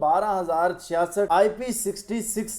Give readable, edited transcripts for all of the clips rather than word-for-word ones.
12066 IP66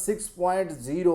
6.0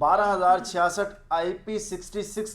12066 IP66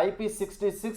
IP66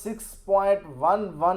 6.11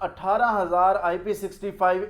18,000 IP65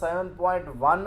7.1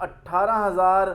18,000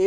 A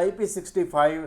IP65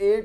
8